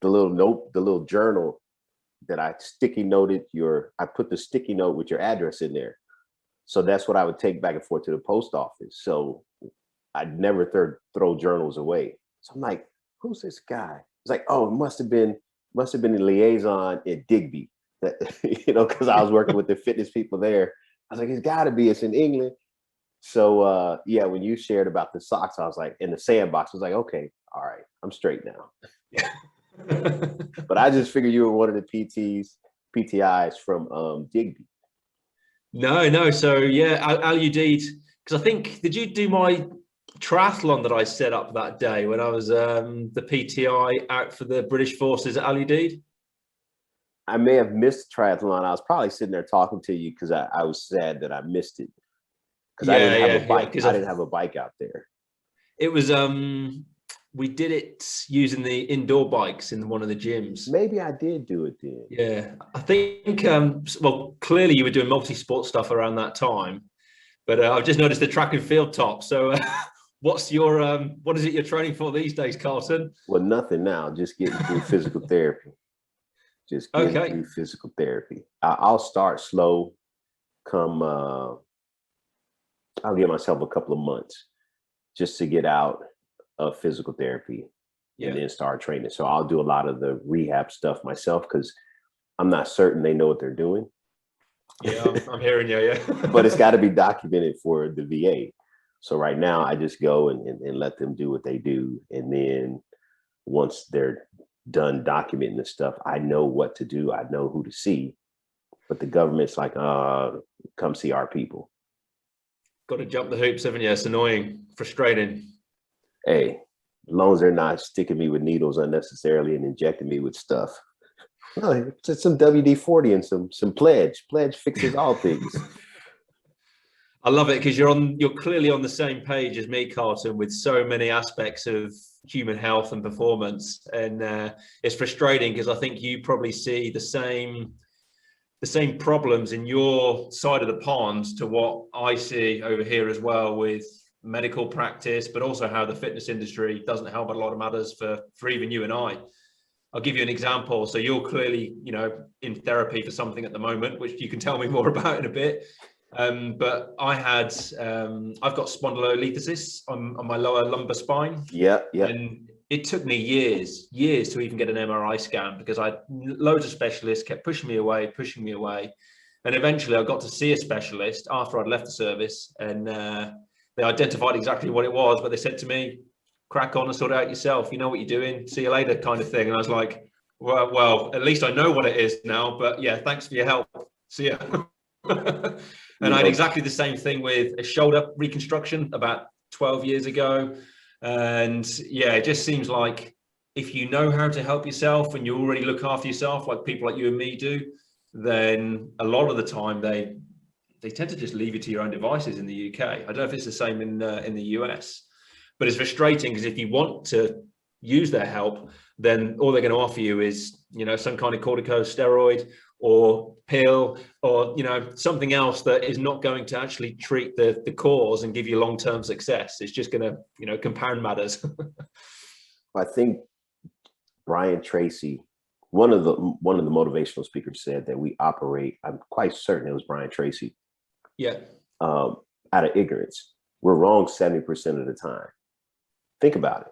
the little note, the little journal that I I put the sticky note with your address in there. So that's what I would take back and forth to the post office. So I'd never throw journals away. So I'm like, who's this guy? It's like, oh, it must have been a liaison at Digby. That, because I was working with the fitness people there. I was like, it's gotta be, it's in England. So yeah, when you shared about the socks, I was like, in the sandbox, I was like, okay, all right, I'm straight now. But I just figured you were one of the PTIs from Digby. No. So yeah, Al Udeed, because I think, did you do my triathlon that I set up that day when I was the PTI out for the British Forces at Al Udeed? I may have missed triathlon. I was probably sitting there talking to you because I was sad that I missed it. Because I didn't have a bike. I didn't have a bike out there. It was we did it using the indoor bikes in one of the gyms. Maybe I did do it then. Yeah, I think well, clearly you were doing multi-sport stuff around that time, but I've just noticed the track and field top. So what is it you're training for these days, Karlton? Well, nothing now, just getting through physical therapy. Just getting through physical therapy. I'll start slow. I'll give myself a couple of months just to get out of physical therapy and then start training. So I'll do a lot of the rehab stuff myself because I'm not certain they know what they're doing. Yeah, I'm hearing you, yeah. But it's got to be documented for the VA. So right now I just go and let them do what they do. And then once they're done documenting the stuff, I know what to do. I know who to see. But the government's like, come see our people. Got to jump the hoops, haven't you? It's annoying, frustrating. Hey, as long as they're not sticking me with needles unnecessarily and injecting me with stuff. No, it's some WD-40 and some Pledge. Pledge fixes all things. I love it because you're clearly on the same page as me, Karlton, with so many aspects of human health and performance. And it's frustrating because I think you probably see the same problems in your side of the pond to what I see over here as well with medical practice, but also how the fitness industry doesn't help a lot of matters for even you and I. I'll give you an example. So you're clearly, in therapy for something at the moment, which you can tell me more about in a bit. But I've got spondylolisthesis on my lower lumbar spine. Yeah. And it took me years to even get an MRI scan because loads of specialists kept pushing me away. And eventually I got to see a specialist after I'd left the service, and they identified exactly what it was, but they said to me, crack on and sort it out yourself. You know what you're doing. See you later kind of thing. And I was like, well, at least I know what it is now, but yeah, thanks for your help. See ya. And I had exactly the same thing with a shoulder reconstruction about 12 years ago. And yeah, it just seems like if you know how to help yourself and you already look after yourself, like people like you and me do, then a lot of the time they tend to just leave you to your own devices in the UK. I don't know if it's the same in the US, but it's frustrating because if you want to use their help, then all they're going to offer you is, some kind of corticosteroid or pill or, something else that is not going to actually treat the cause and give you long-term success. It's just going to, compound matters. I think Brian Tracy, one of the motivational speakers, said that we operate, I'm quite certain it was Brian Tracy. Yeah. Out of ignorance. We're wrong 70% of the time. Think about it.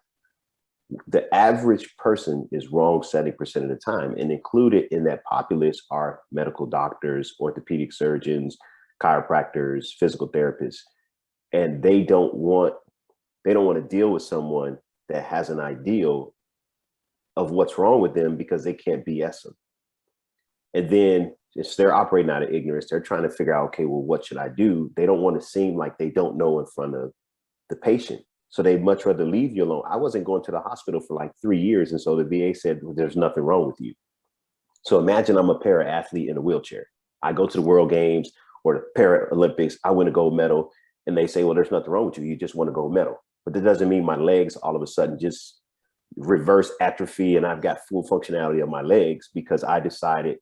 The average person is wrong 70% of the time, and included in that populace are medical doctors, orthopedic surgeons, chiropractors, physical therapists, and they don't want to deal with someone that has an ideal of what's wrong with them because they can't BS them. And then if they're operating out of ignorance, they're trying to figure out, okay, well, what should I do? They don't want to seem like they don't know in front of the patient. So they'd much rather leave you alone. I wasn't going to the hospital for like 3 years. And so the VA said, well, there's nothing wrong with you. So imagine I'm a para athlete in a wheelchair. I go to the World Games or the Paralympics. I win a gold medal. And they say, well, there's nothing wrong with you. You just won a gold medal. But that doesn't mean my legs all of a sudden just reverse atrophy and I've got full functionality of my legs, because I decided,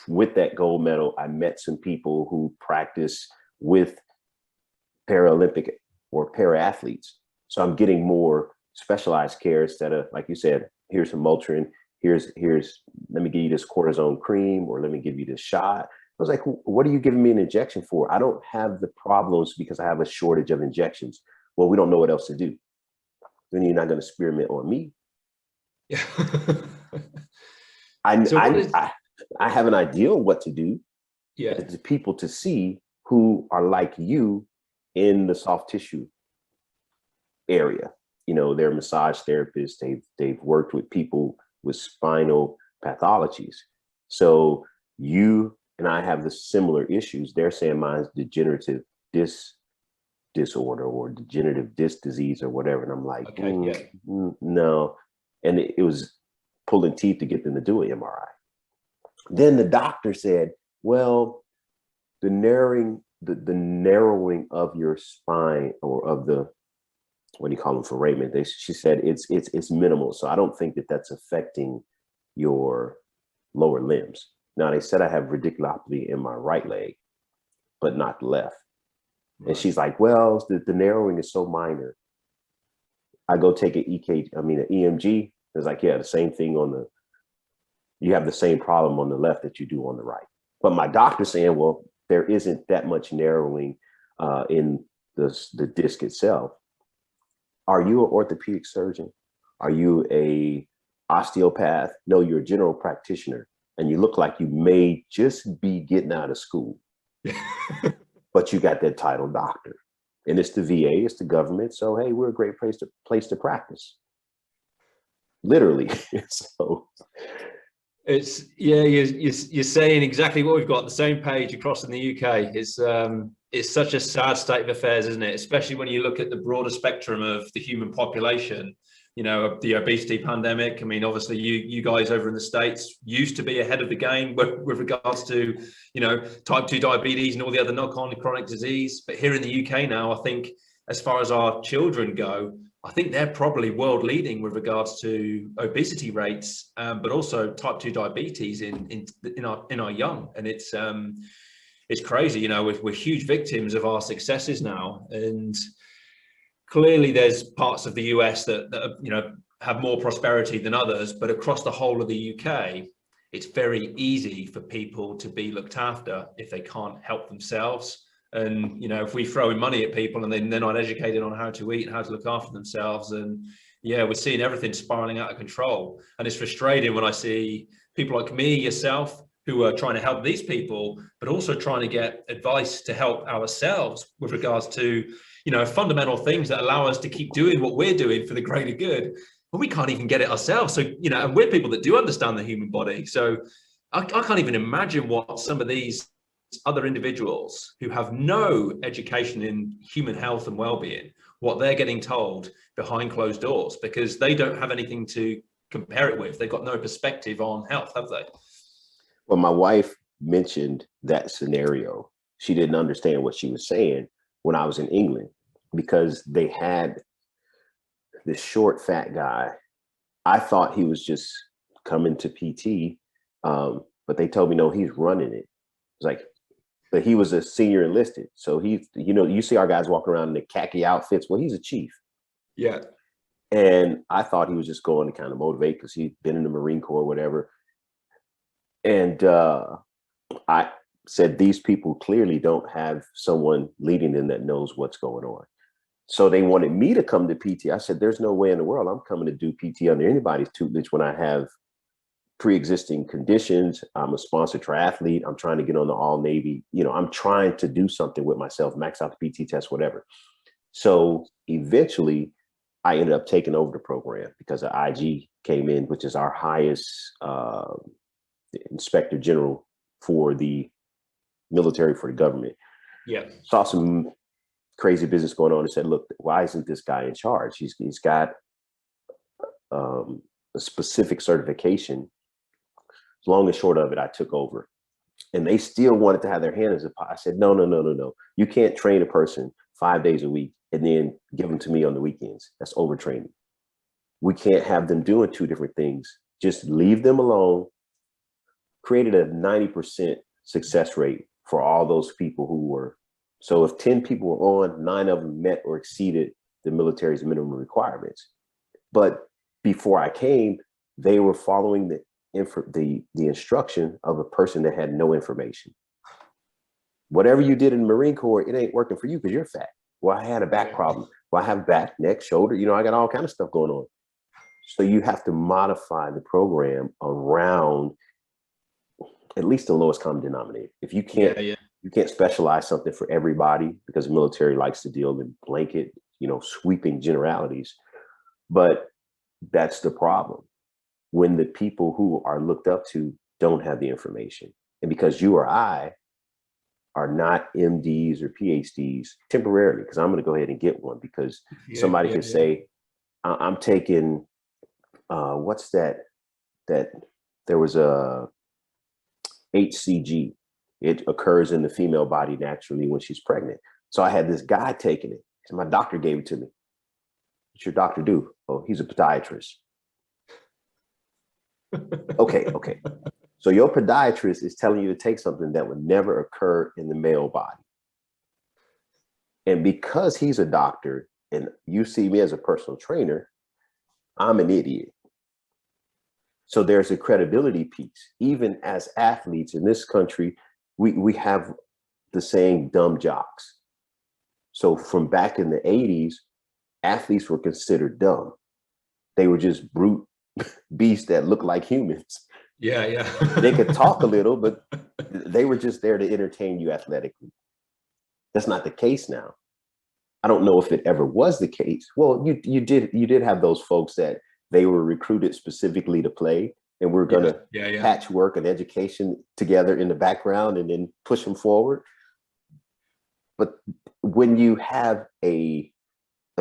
with that gold medal, I met some people who practice with Paralympic or para athletes. So I'm getting more specialized care instead of, like you said, here's some Motrin, here's, let me give you this cortisone cream, or let me give you this shot. I was like, what are you giving me an injection for? I don't have the problems because I have a shortage of injections. Well, we don't know what else to do. Then you're not going to experiment on me. Yeah. I have an idea of what to do. Yeah. To people to see who are like you in the soft tissue area. You know, they're massage therapists. They've worked with people with spinal pathologies. So you and I have the similar issues. They're saying mine's degenerative disc disorder or degenerative disc disease or whatever. And I'm like, okay, no. And it was pulling teeth to get them to do an MRI. Then the doctor said, well, the narrowing of your spine, or of the, what do you call them, foramen, she said it's minimal. So I don't think that that's affecting your lower limbs. Now, they said I have radiculopathy in my right leg, but not the left. Right. And she's like, well, the narrowing is so minor. I go take an EMG. It's like, yeah, the same thing you have the same problem on the left that you do on the right. But my doctor's saying, well, there isn't that much narrowing in the disc itself. Are you an orthopedic surgeon? Are you a osteopath? No, you're a general practitioner, and you look like you may just be getting out of school. But you got that title doctor, and it's the VA, it's the government. So hey, we're a great place to practice. Literally. So it's, yeah, you're saying exactly what we've got on the same page across in the UK. It's such a sad state of affairs, isn't it? Especially when you look at the broader spectrum of the human population. You know, the obesity pandemic. I mean, obviously, you guys over in the States used to be ahead of the game with regards to, you know, type 2 diabetes and all the other knock-on chronic disease. But here in the UK now, I think as far as our children go, I think they're probably world leading with regards to obesity rates, but also type 2 diabetes in our young. And it's crazy. You know, we're huge victims of our successes now. And clearly there's parts of the US that you know, have more prosperity than others, but across the whole of the UK, it's very easy for people to be looked after if they can't help themselves. And, you know, if we throw in money at people and they're not educated on how to eat and how to look after themselves, and yeah, we're seeing everything spiraling out of control. And it's frustrating when I see people like me, yourself, who are trying to help these people, but also trying to get advice to help ourselves with regards to, you know, fundamental things that allow us to keep doing what we're doing for the greater good. But we can't even get it ourselves. So, you know, and we're people that do understand the human body. So I can't even imagine what some of these other individuals who have no education in human health and well-being, what they're getting told behind closed doors, because they don't have anything to compare it with. They've got no perspective on health, have they? Well, my wife mentioned that scenario. She didn't understand what she was saying when I was in England, because they had this short, fat guy. I thought he was just coming to PT, but they told me, no, he's running it. It's like, but he was a senior enlisted. So he, you know, you see our guys walking around in the khaki outfits. Well, he's a chief. Yeah. And I thought he was just going to kind of motivate because he'd been in the Marine Corps or whatever. And I said, these people clearly don't have someone leading them that knows what's going on. So they wanted me to come to PT. I said, there's no way in the world I'm coming to do PT under anybody's tutelage when I have pre-existing conditions. I'm a sponsored triathlete. I'm trying to get on the all Navy. You know, I'm trying to do something with myself, max out the PT test, whatever. So eventually I ended up taking over the program because the IG came in, which is our highest inspector general for the military, for the government. Yeah. Saw some crazy business going on and said, look, why isn't this guy in charge? He's got a specific certification. Long and short of it, I took over, and they still wanted to have their hand as a pot. I said, no. You can't train a person 5 days a week and then give them to me on the weekends. That's overtraining. We can't have them doing two different things. Just leave them alone. Created a 90% success rate for all those people who were. So if 10 people were on, 9 of them met or exceeded the military's minimum requirements. But before I came, They were following the instruction of a person that had no information. Whatever you did in the Marine Corps, it ain't working for you because you're fat. Well, I had a back problem. Well, I have back, neck, shoulder. I got all kind of stuff going on. So you have to modify the program around at least the lowest common denominator. If you can't, you can't specialize something for everybody, because the military likes to deal in blanket, sweeping generalities. But that's the problem. When the people who are looked up to don't have the information, and because you or I are not MDs or PhDs temporarily, because I'm going to go ahead and get one, because somebody could say, I'm taking, what's that there was a HCG. It occurs in the female body naturally when she's pregnant. So I had this guy taking it, and my doctor gave it to me. What's your doctor do? Oh, he's a podiatrist. Okay. So your podiatrist is telling you to take something that would never occur in the male body. And because he's a doctor and you see me as a personal trainer, I'm an idiot. So there's a credibility piece. Even as athletes in this country, we have the saying dumb jocks. So from back in the 80s, athletes were considered dumb. They were just brute beasts that looked like humans. Yeah. They could talk a little, but they were just there to entertain you athletically. That's not the case now. I don't know if it ever was the case. Well, you did have those folks that they were recruited specifically to play, and we're going to patchwork an education together in the background and then push them forward. But when you have a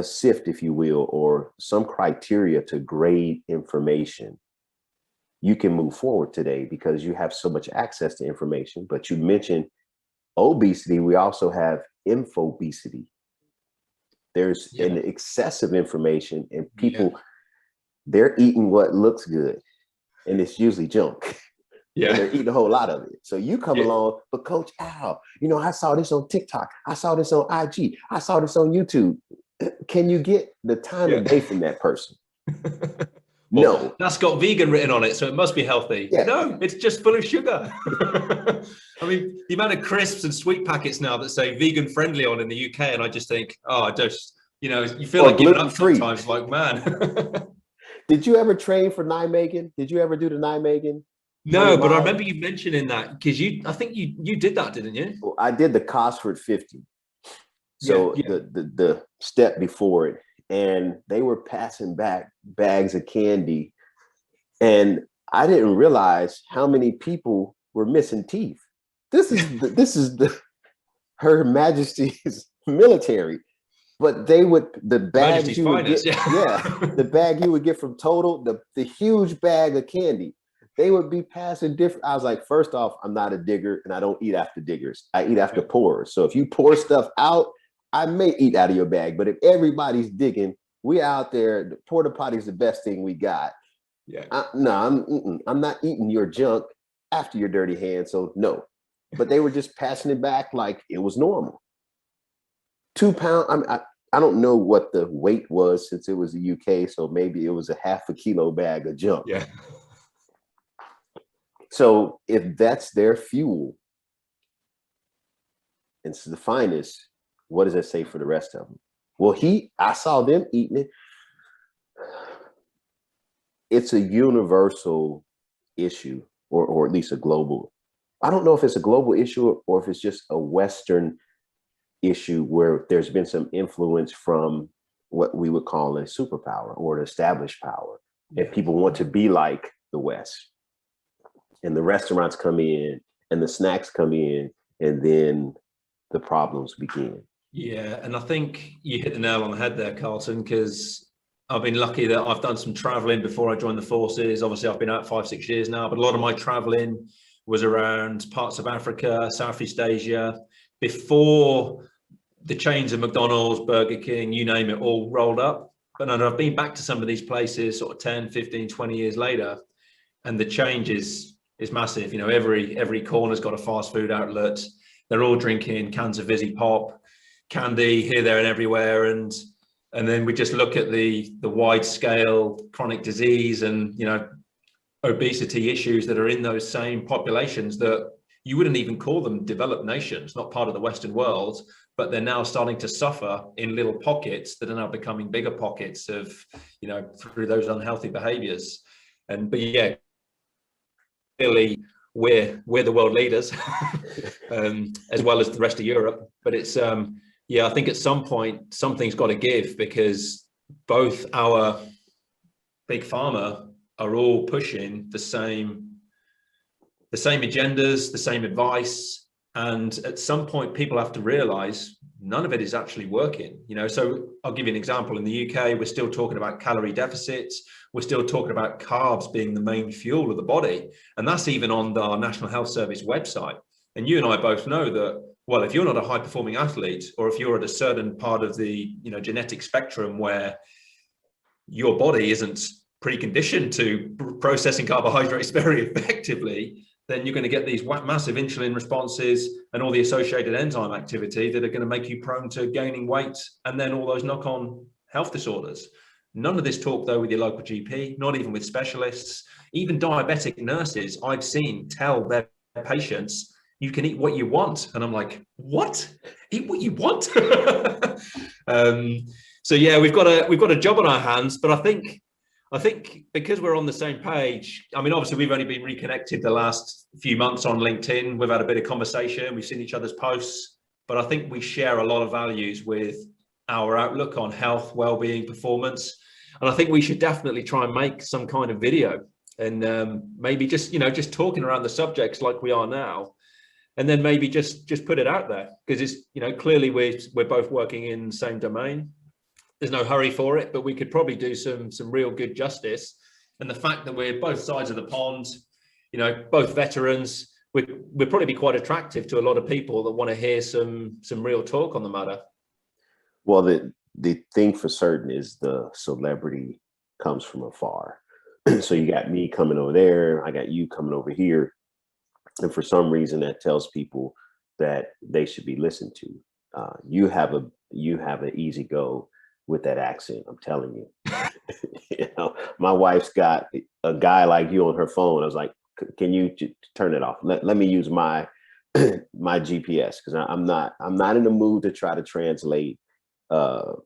sift, if you will, or some criteria to grade information, you can move forward today because you have so much access to information. But you mentioned obesity. We also have infobesity. There's an excessive information, and people, they're eating what looks good, and it's usually junk. And they're eating a whole lot of it. So you come along, but Coach Al, I saw this on TikTok. I saw this on IG. I saw this on YouTube. Can you get the time of day from that person? Well, no. That's got vegan written on it, so it must be healthy. Yeah. No, it's just full of sugar. I mean, the amount of crisps and sweet packets now that say vegan friendly on in the UK, and I just think, you feel like giving up sometimes, like, man. Did you ever train for Nijmegen? Did you ever do the Nijmegen? No, but I remember you mentioning that, because I think you did that, didn't you? Well, I did the Cosford 50. So the step before it, and they were passing back bags of candy, and I didn't realize how many people were missing teeth. This is Her Majesty's military, but the bag you would get, the bag you would get from Total, the huge bag of candy, they would be passing different. I was like, first off, I'm not a digger, and I don't eat after diggers. I eat after pourers. So if you pour stuff out, I may eat out of your bag, but if everybody's digging, we out there, the porta potty is the best thing we got. I'm not eating your junk after your dirty hands, so no. But they were just passing it back like it was normal. 2 pounds, I don't know what the weight was since it was the UK, so maybe it was a half a kilo bag of junk. Yeah. So if that's their fuel, and it's the finest, what does that say for the rest of them? Well, I saw them eating it. It's a universal issue, or at least a global. I don't know if it's a global issue or if it's just a Western issue where there's been some influence from what we would call a superpower or an established power. And people want to be like the West. And the restaurants come in and the snacks come in, and then the problems begin. Yeah, and I think you hit the nail on the head there, Karlton, because I've been lucky that I've done some traveling before I joined the forces. Obviously, I've been out 5-6 years now, but a lot of my traveling was around parts of Africa, Southeast Asia, before the chains of McDonald's, Burger King, you name it, all rolled up. But I've been back to some of these places sort of 10, 15, 20 years later, and the change is massive. Every corner's got a fast food outlet. They're all drinking cans of Vizzy Pop, candy here, there, and everywhere, and then we just look at the wide scale chronic disease, and obesity issues that are in those same populations that you wouldn't even call them developed nations, not part of the Western world, but they're now starting to suffer in little pockets that are now becoming bigger pockets of, through those unhealthy behaviors. But yeah, clearly we're the world leaders, as well as the rest of Europe. But it's, I think at some point, something's got to give, because both our big pharma are all pushing the same agendas, the same advice. And at some point, people have to realize none of it is actually working. So I'll give you an example. In the UK, we're still talking about calorie deficits. We're still talking about carbs being the main fuel of the body. And that's even on our National Health Service website. And you and I both know that, well, if you're not a high performing athlete, or if you're at a certain part of the genetic spectrum where your body isn't preconditioned to processing carbohydrates very effectively, then you're going to get these massive insulin responses and all the associated enzyme activity that are going to make you prone to gaining weight, and then all those knock-on health disorders. None of this talk, though, with your local GP, not even with specialists. Even diabetic nurses I've seen tell their patients, you can eat what you want. And I'm like, what? Eat what you want? So yeah, we've got a job on our hands, but I think because we're on the same page, I mean, obviously we've only been reconnected the last few months on LinkedIn. We've had a bit of conversation. We've seen each other's posts, but I think we share a lot of values with our outlook on health, well-being, performance. And I think we should definitely try and make some kind of video, and maybe just talking around the subjects like we are now, and then maybe just put it out there, because it's, clearly we're both working in the same domain. There's no hurry for it, but we could probably do some real good justice. And the fact that we're both sides of the pond, both veterans, we'd probably be quite attractive to a lot of people that want to hear some real talk on the matter. Well, the thing for certain is the celebrity comes from afar. So you got me coming over there, I got you coming over here. And for some reason that tells people that they should be listened to. You have an easy go with that accent, I'm telling you. My wife's got a guy like you on her phone. I was like, can you turn it off? Let me use my my GPS, because I'm not in the mood to try to translate, because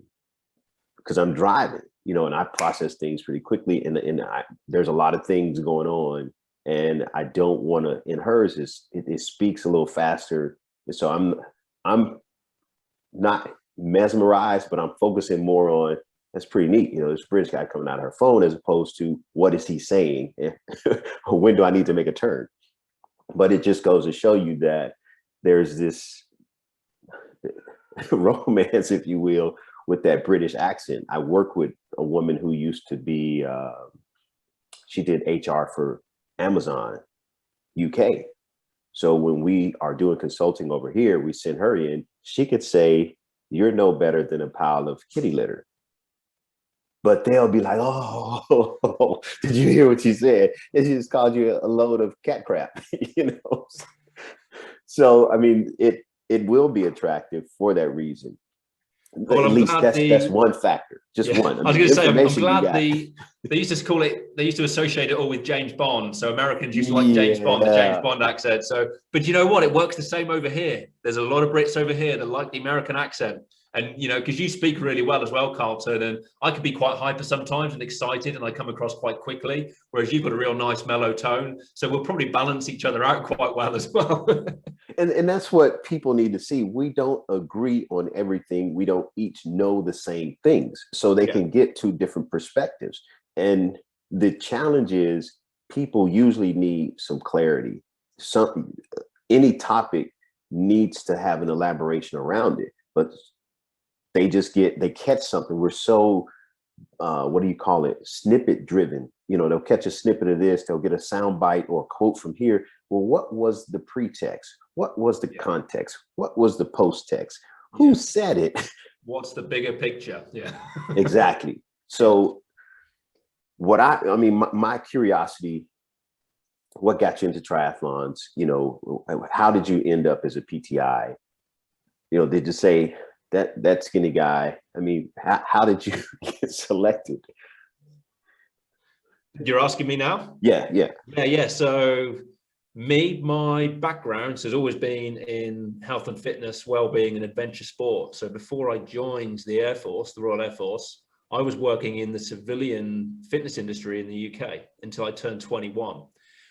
I'm driving, and I process things pretty quickly, and there's a lot of things going on, and I don't want to. In hers, it speaks a little faster, and so I'm not mesmerized, but I'm focusing more on, that's pretty neat, this British guy coming out of her phone, as opposed to what is he saying, or when do I need to make a turn. But it just goes to show you that there's this romance, if you will, with that British accent. I work with a woman who used to be, she did HR for Amazon UK. So when we are doing consulting over here, we send her in, she could say, you're no better than a pile of kitty litter. But they'll be like, oh, did you hear what she said? And she just called you a load of cat crap, So, I mean, it will be attractive for that reason. Well, at least that's one factor, just one. I was going to say, I'm glad they used to call it, they used to associate it all with James Bond. So Americans used to like James Bond, the James Bond accent. So, but you know what? It works the same over here. There's a lot of Brits over here that like the American accent. And, because you speak really well as well, Karlton, and I can be quite hyper sometimes and excited, and I come across quite quickly, whereas you've got a real nice mellow tone. So we'll probably balance each other out quite well as well. And that's what people need to see. We don't agree on everything. We don't each know the same things. So they can get two different perspectives. And the challenge is people usually need some clarity. Any topic needs to have an elaboration around it. But they catch something. We're so, what do you call it? Snippet driven. They'll catch a snippet of this, they'll get a sound bite or a quote from here. Well, what was the pretext? What was the context? What was the post text? Who said it? What's the bigger picture? Yeah. Exactly. So my curiosity, what got you into triathlons? How did you end up as a PTI? Did you say, that skinny guy? I mean, how did you get selected? You're asking me now? Yeah, yeah. Yeah. So my background has always been in health and fitness, well-being and adventure sport. So before I joined the Air Force, the Royal Air Force, I was working in the civilian fitness industry in the UK until I turned 21.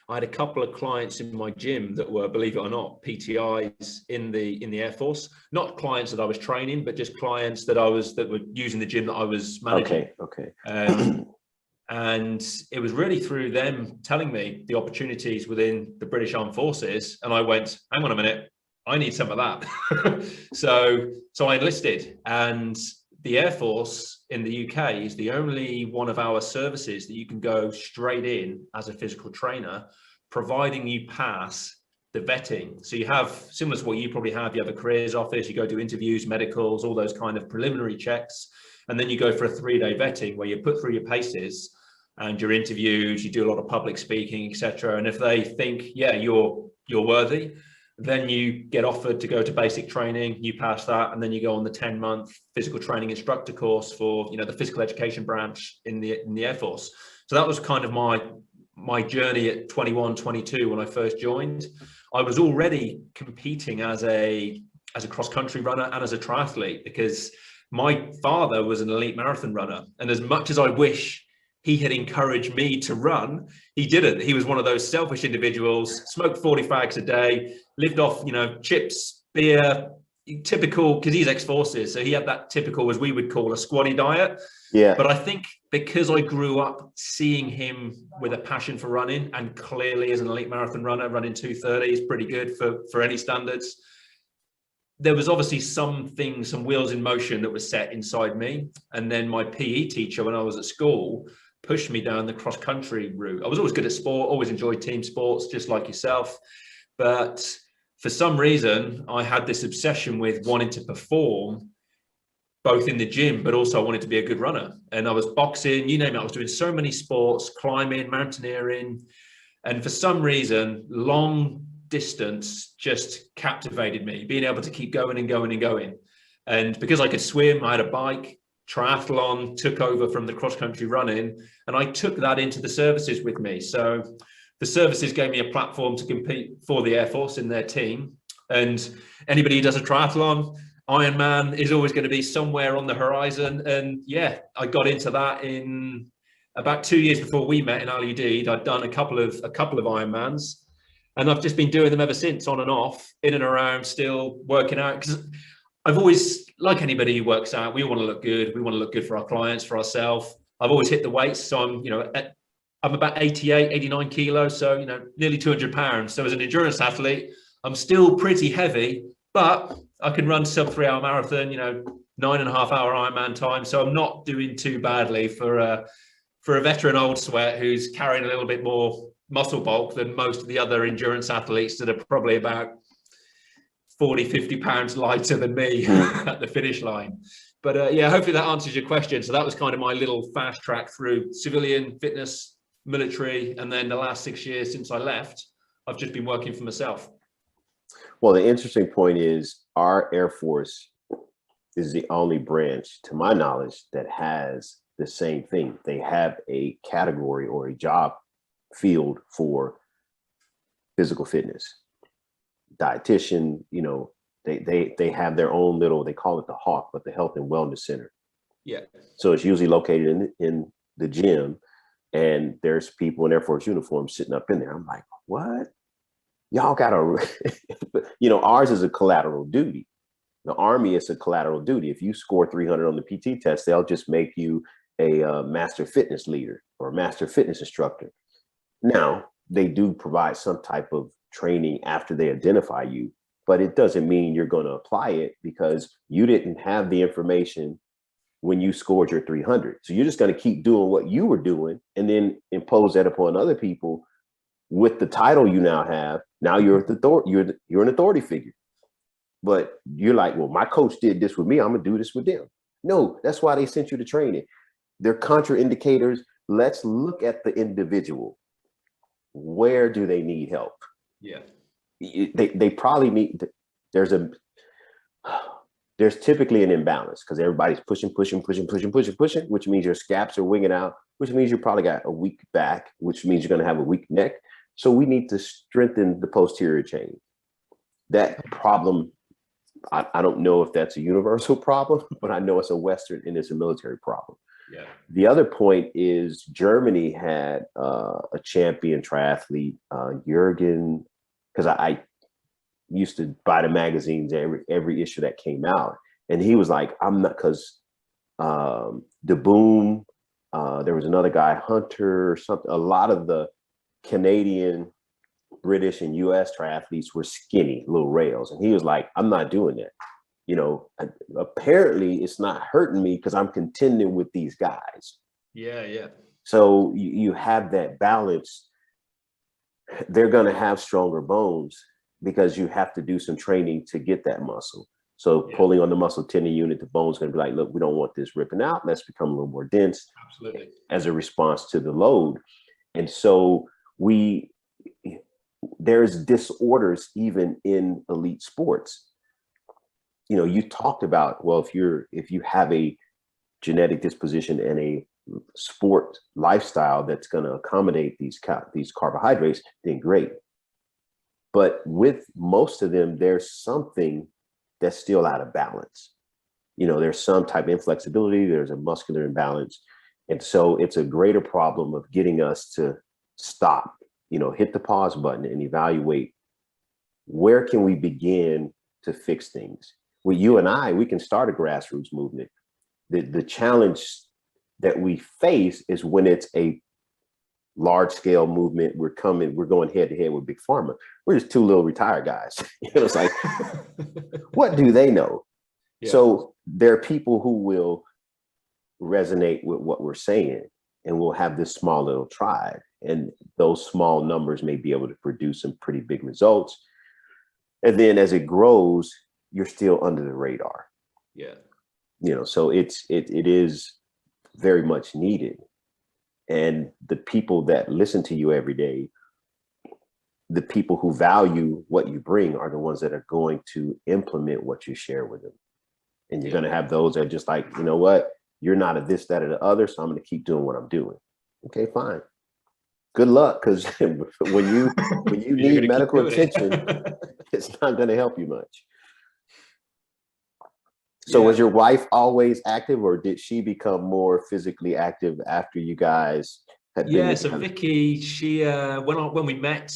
I had a couple of clients in my gym that were, believe it or not, PTIs in the Air Force. Not clients that I was training, but just clients that were using the gym that I was managing. Okay. And it was really through them telling me the opportunities within the British Armed Forces, and I went, hang on a minute, I need some of that. so I enlisted, and the Air Force in the UK is the only one of our services that you can go straight in as a physical trainer, providing you pass the vetting. So you have, similar to what you probably have, you have a careers office, you go do interviews, medicals, all those kind of preliminary checks, and then you go for a 3-day vetting where you put through your paces and your interviews, you do a lot of public speaking, etc. And if they think, yeah, you're worthy, then you get offered to go to basic training, you pass that, and then you go on the 10-month physical training instructor course for, the physical education branch in the Air Force. So that was kind of my journey at 21, 22 when I first joined. I was already competing as a cross-country runner and as a triathlete, because my father was an elite marathon runner. And as much as I wish he had encouraged me to run, he didn't. He was one of those selfish individuals, smoked 40 fags a day, lived off, chips, beer, typical, because he's ex-forces. So he had that typical, as we would call, a squatty diet. Yeah. But I think because I grew up seeing him with a passion for running, and clearly as an elite marathon runner, running 2:30 is pretty good for any standards. There was obviously some wheels in motion that was set inside me. And then my PE teacher, when I was at school, pushed me down the cross-country route. I was always good at sport, always enjoyed team sports, just like yourself. But for some reason, I had this obsession with wanting to perform both in the gym, but also I wanted to be a good runner. And I was boxing, you name it. I was doing so many sports, climbing, mountaineering. And for some reason, long distance just captivated me, being able to keep going and going and going. And because I could swim, I had a bike, triathlon took over from the cross-country running, and I took that into the services with me. So the services gave me a platform to compete for the Air Force in their team. And anybody who does a triathlon, Ironman is always going to be somewhere on the horizon. And yeah, I got into that in about 2 years before we met in Al Udeid. I'd done a couple of Ironmans, and I've just been doing them ever since, on and off, in and around, still working out. Because I've always, like anybody who works out, we want to look good. We want to look good for our clients, for ourselves. I've always hit the weights. So I'm about 88, 89 kilos. So, nearly 200 pounds. So as an endurance athlete, I'm still pretty heavy, but I can run sub 3-hour marathon, 9.5-hour Ironman time. So I'm not doing too badly for a veteran old sweat who's carrying a little bit more muscle bulk than most of the other endurance athletes that are probably about 40, 50 pounds lighter than me at the finish line. But yeah, hopefully that answers your question. So that was kind of my little fast track through civilian, fitness, military. And then the last 6 years since I left, I've just been working for myself. Well, the interesting point is our Air Force is the only branch, to my knowledge, that has the same thing. They have a category or a job field for physical fitness. Dietitian, they have their own little, they call it the Hawk, but the Health and Wellness Center. Yeah. So it's usually located in the gym, and there's people in Air Force uniform sitting up in there. I'm like, what? Y'all got ours is a collateral duty. The Army is a collateral duty. If you score 300 on the PT test, they'll just make you a master fitness leader or a master fitness instructor. Now, they do provide some type of training after they identify you, but it doesn't mean you're going to apply it because you didn't have the information when you scored your 300. So you're just going to keep doing what you were doing and then impose that upon other people with the title you now have. Now you're an authority figure. But you're like, well, my coach did this with me, I'm going to do this with them. No, that's why they sent you to training. They're contraindicators. Let's look at the individual. Where do they need help? Yeah. They probably need, there's there's typically an imbalance because everybody's pushing, which means your scaps are winging out, which means you probably got a weak back, which means you're going to have a weak neck. So we need to strengthen the posterior chain. That problem, I don't know if that's a universal problem, but I know it's a Western and it's a military problem. Yeah. The other point is Germany had a champion triathlete, Jürgen, because I used to buy the magazines every issue that came out, and he was like, I'm not, because the Boom, there was another guy, Hunter or something, a lot of the Canadian, British and US triathletes were skinny little rails, and he was like, I'm not doing that. You know, apparently it's not hurting me because I'm contending with these guys. Yeah. So you have that balance. They're going to have stronger bones because you have to do some training to get that muscle. So pulling on the muscle tendon unit, the bone's going to be like, look, we don't want this ripping out. Let's become a little more dense. Absolutely. As a response to the load. And so there's disorders even in elite sports. You know, you talked about, well, if you have a genetic disposition and a sport lifestyle that's going to accommodate these carbohydrates, then great. But with most of them, there's something that's still out of balance. You know, there's some type of inflexibility, there's a muscular imbalance. And so it's a greater problem of getting us to stop, you know, hit the pause button and evaluate, where can we begin to fix things? With you and I, we can start a grassroots movement. The challenge that we face is when it's a large scale movement. We're going head to head with Big Pharma. We're just two little retired guys. You know, it's like, what do they know? Yeah. So there are people who will resonate with what we're saying, and we'll have this small little tribe. And those small numbers may be able to produce some pretty big results. And then as it grows, you're still under the radar. Yeah. You know, so it is very much needed. And the people that listen to you every day, the people who value what you bring, are the ones that are going to implement what you share with them. And you're going to have those that are just like, you know what, you're not a this, that, or the other, so I'm going to keep doing what I'm doing. Okay, fine. Good luck, because when you need medical attention, it's not going to help you much. So was your wife always active, or did she become more physically active after you guys had been? Yeah, so Vicky, she when we met,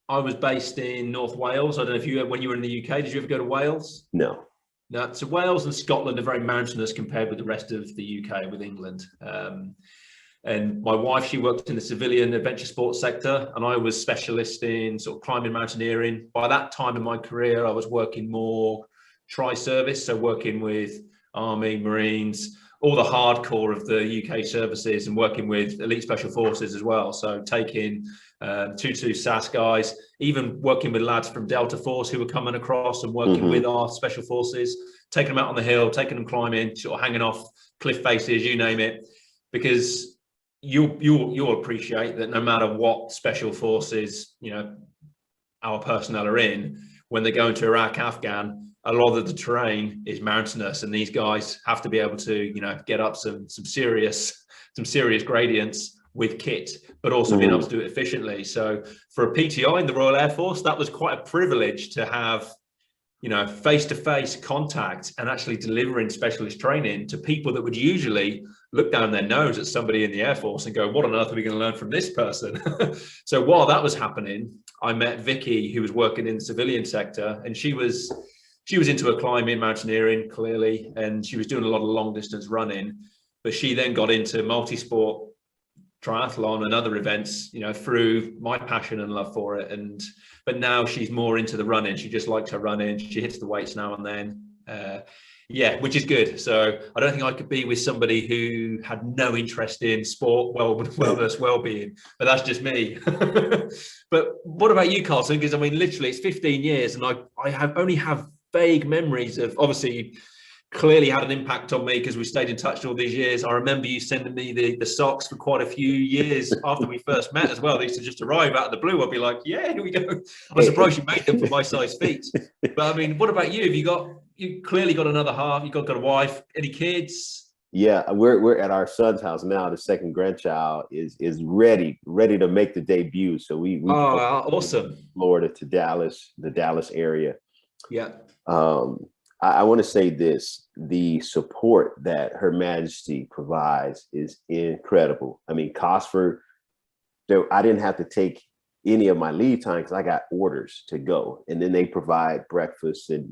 I was based in North Wales. I don't know if when you were in the UK, did you ever go to Wales? No. No, so Wales and Scotland are very mountainous compared with the rest of the UK, with England. And my wife, she worked in the civilian adventure sports sector, and I was specialist in sort of climbing, mountaineering. By that time in my career, I was working more tri-service, so working with Army, Marines, all the hardcore of the UK services, and working with elite special forces as well. So taking 2-2 SAS guys, even working with lads from Delta Force who were coming across and working with our special forces, taking them out on the hill, taking them climbing, sort of hanging off cliff faces, you name it, because you'll appreciate that no matter what special forces, you know, our personnel are in, when they go into Iraq, Afghan, a lot of the terrain is mountainous, and these guys have to be able to, you know, get up some serious gradients with kit, but also being able to do it efficiently. So for a PTI in the Royal Air Force, that was quite a privilege to have, you know, face-to-face contact and actually delivering specialist training to people that would usually look down their nose at somebody in the Air Force and go, what on earth are we going to learn from this person? So while that was happening, I met Vicky, who was working in the civilian sector, and she was into her climbing, mountaineering, clearly, and she was doing a lot of long distance running, but she then got into multi-sport triathlon and other events, you know, through my passion and love for it. But now she's more into the running. She just likes her running. She hits the weights now and then. Which is good. So I don't think I could be with somebody who had no interest in sport, wellness, well-being, but that's just me. But what about you, Karlton? Because I mean, literally it's 15 years and I only have vague memories of, obviously clearly had an impact on me because we stayed in touch all these years. I remember you sending me the socks for quite a few years after we first met as well. They used to just arrive out of the blue. I'd be like, yeah, here we go. I'm surprised you made them for my size feet. But I mean, what about you? Have you got you clearly got another half. You got a wife. Any kids? Yeah, we're at our son's house now. The second grandchild is ready to make the debut. So we Oh, drove from awesome. Florida to Dallas, the Dallas area. Yeah. I want to say this: the support that Her Majesty provides is incredible. I mean, Cosford, I didn't have to take any of my leave time because I got orders to go, and then they provide breakfast and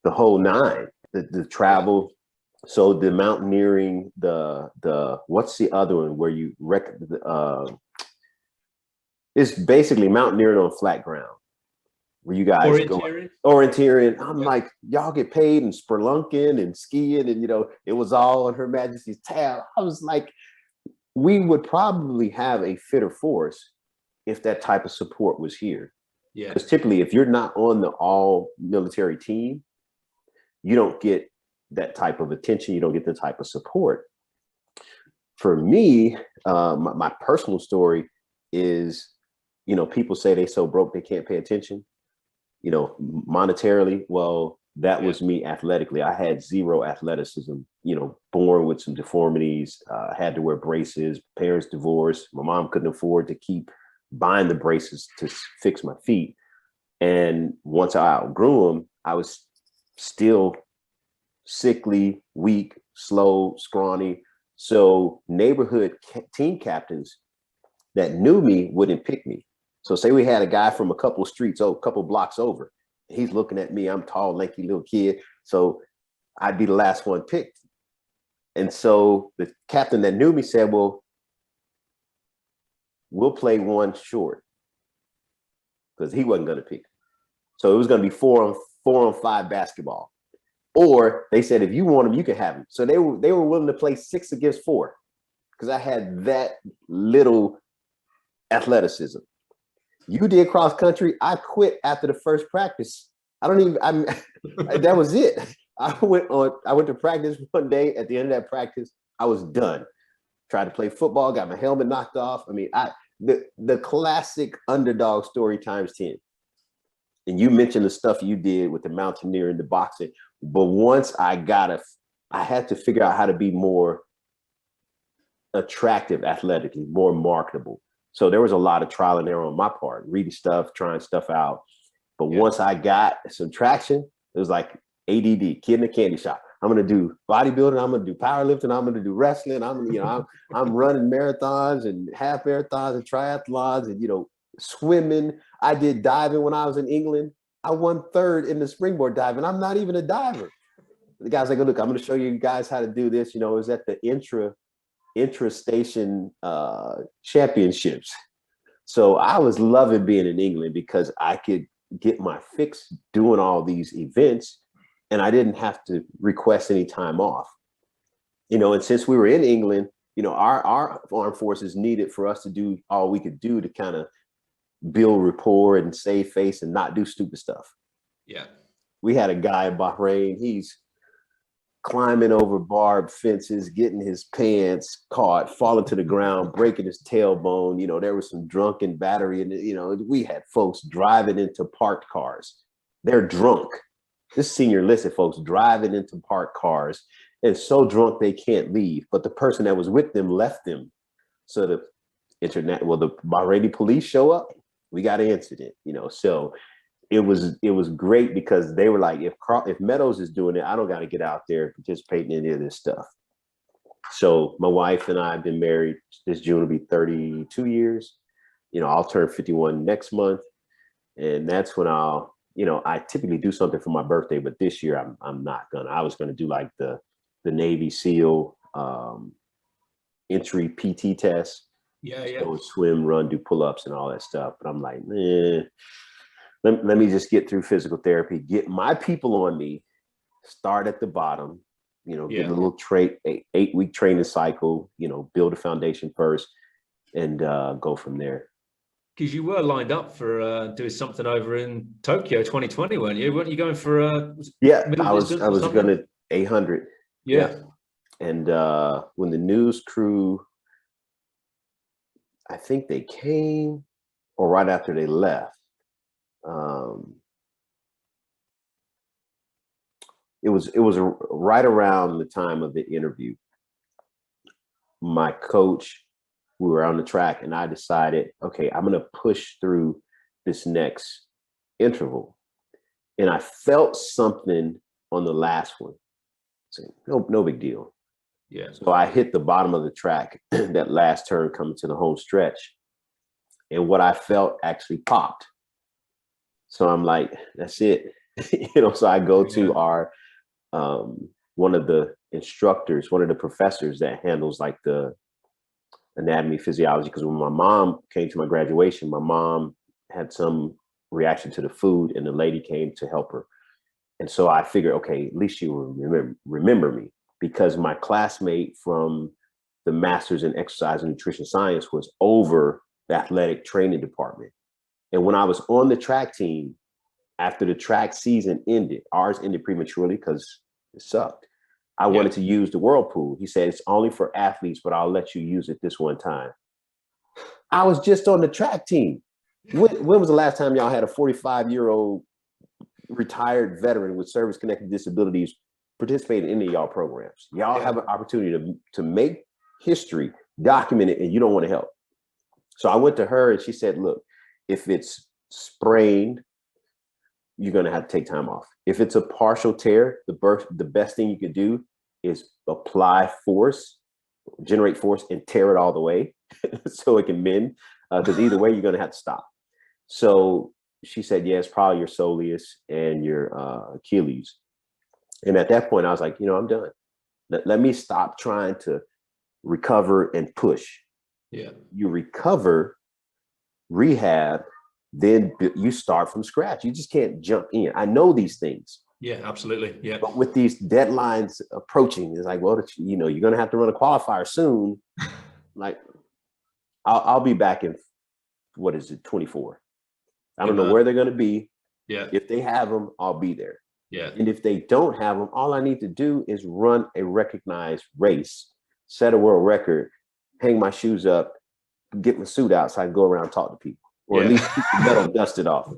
the whole nine, the travel. So the mountaineering, the what's the other one where you it's basically mountaineering on flat ground where you guys go orienteering. I'm like, y'all get paid and spelunking and skiing, and it was all on Her Majesty's tab. I was like, we would probably have a fitter force if that type of support was here. Yeah. Because typically, if you're not on the all military team, you don't get that type of attention. You don't get the type of support. For me, my personal story is, people say they so broke they can't pay attention, monetarily. Well, that was me athletically. I had zero athleticism, born with some deformities, had to wear braces, parents divorced. My mom couldn't afford to keep buying the braces to fix my feet. And once I outgrew them, I was still sickly, weak, slow, scrawny. So neighborhood team captains that knew me wouldn't pick me. So say we had a guy from a couple blocks over. He's looking at me. I'm tall, lanky little kid. So I'd be the last one picked. And so the captain that knew me said, well, we'll play one short, because he wasn't going to pick. So it was going to be 4-on-5 basketball. Or they said, if you want them, you can have them. So they were willing to play 6 against 4 because I had that little athleticism. You did cross country. I quit after the first practice. That was it. I went to practice one day. At the end of that practice, I was done. Tried to play football, got my helmet knocked off. I mean, the classic underdog story times 10. And you mentioned the stuff you did with the mountaineering, the boxing. But once I had to figure out how to be more attractive athletically, more marketable. So there was a lot of trial and error on my part, reading stuff, trying stuff out. But once I got some traction, it was like ADD, kid in a candy shop. I'm going to do bodybuilding. I'm going to do powerlifting. I'm going to do wrestling. I'm running marathons and half marathons and triathlons and, swimming. I did diving when I was in England. I won 3rd in the springboard diving. I'm not even a diver. The guy's like, look, I'm going to show you guys how to do this. It was at the intra-station championships. So I was loving being in England because I could get my fix doing all these events and I didn't have to request any time off. And since we were in England, our armed forces needed for us to do all we could do to kind of build rapport and save face and not do stupid stuff. Yeah. We had a guy in Bahrain, he's climbing over barbed fences, getting his pants caught, falling to the ground, breaking his tailbone. There was some drunken battery and, we had folks driving into parked cars. They're drunk. This senior enlisted folks driving into parked cars and so drunk they can't leave. But the person that was with them left them. So the Bahraini police show up. We got an incident, so it was great because they were like, if Meadows is doing it, I don't got to get out there and participate in any of this stuff. So my wife and I have been married. This June will be 32 years. I'll turn 51 next month. And that's when I typically do something for my birthday, but this year I'm not gonna. I was gonna do like the Navy SEAL entry PT test. Go swim, run, do pull-ups and all that stuff. But I'm like, let me just get through physical therapy, get my people on me, start at the bottom, get a little 8-week training cycle, build a foundation first and go from there. Because you were lined up for doing something over in Tokyo 2020, weren't you? Weren't you going for I was going to 800. Yeah. And when the news crew, I think they came or right after they left. it was right around the time of the interview. My coach, we were on the track, and I decided, okay, I'm going to push through this next interval. And I felt something on the last one. So no big deal. Yeah. So I hit the bottom of the track, that last turn coming to the home stretch. And what I felt actually popped. So I'm like, that's it. So I go to our, one of the instructors, one of the professors that handles like the anatomy, physiology. Because when my mom came to my graduation, my mom had some reaction to the food, and the lady came to help her. And so I figured, okay, at least she will remember me, because my classmate from the master's in exercise and nutrition science was over the athletic training department. And when I was on the track team, after the track season ended, ours ended prematurely because it sucked. I wanted to use the whirlpool. He said, it's only for athletes, but I'll let you use it this one time. I was just on the track team. When was the last time y'all had a 45-year-old retired veteran with service-connected disabilities participate in any of y'all programs? Y'all have an opportunity to make history, document it, and you don't want to help. So I went to her, and she said, look, if it's sprained, you're going to have to take time off. If it's a partial tear, the best thing you could do is apply force, generate force, and tear it all the way so it can mend, because either way, you're going to have to stop. So she said, yeah, it's probably your soleus and your Achilles. And at that point, I was like, I'm done. Let me stop trying to recover and push. Yeah. You recover, rehab, then you start from scratch. You just can't jump in. I know these things. Yeah, absolutely. Yeah. But with these deadlines approaching, it's like, well, you're going to have to run a qualifier soon. Like, I'll be back in, 24. I don't know where they're going to be. Yeah. If they have them, I'll be there. Yeah. And if they don't have them, all I need to do is run a recognized race, set a world record, hang my shoes up, get my suit out so I can go around and talk to people, or at least keep the metal dusted off.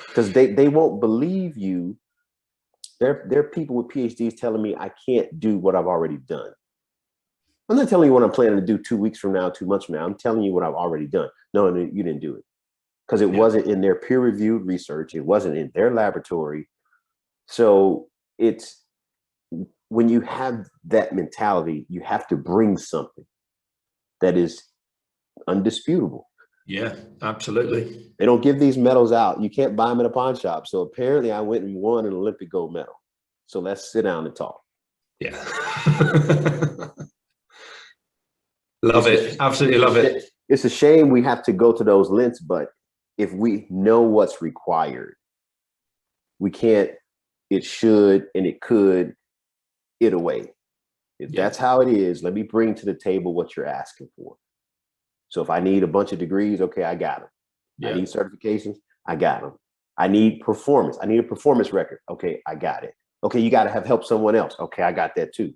Because they won't believe you. There are people with PhDs telling me I can't do what I've already done. I'm not telling you what I'm planning to do 2 weeks from now, 2 months from now. I'm telling you what I've already done. No, you didn't do it. Because it wasn't in their peer-reviewed research. It wasn't in their laboratory. So it's, when you have that mentality, you have to bring something that is undisputable. Yeah, absolutely. They don't give these medals out. You can't buy them at a pawn shop. So apparently I went and won an Olympic gold medal. So let's sit down and talk. Yeah. Love it. Absolutely love it. It's a shame we have to go to those lengths, but if we know what's required, we can't, it should, and it could, it away. If that's how it is, let me bring to the table what you're asking for. So if I need a bunch of degrees, okay, I got them. Yeah. I need certifications, I got them. I need performance. I need a performance record. Okay, I got it. Okay, you got to have help someone else. Okay, I got that too.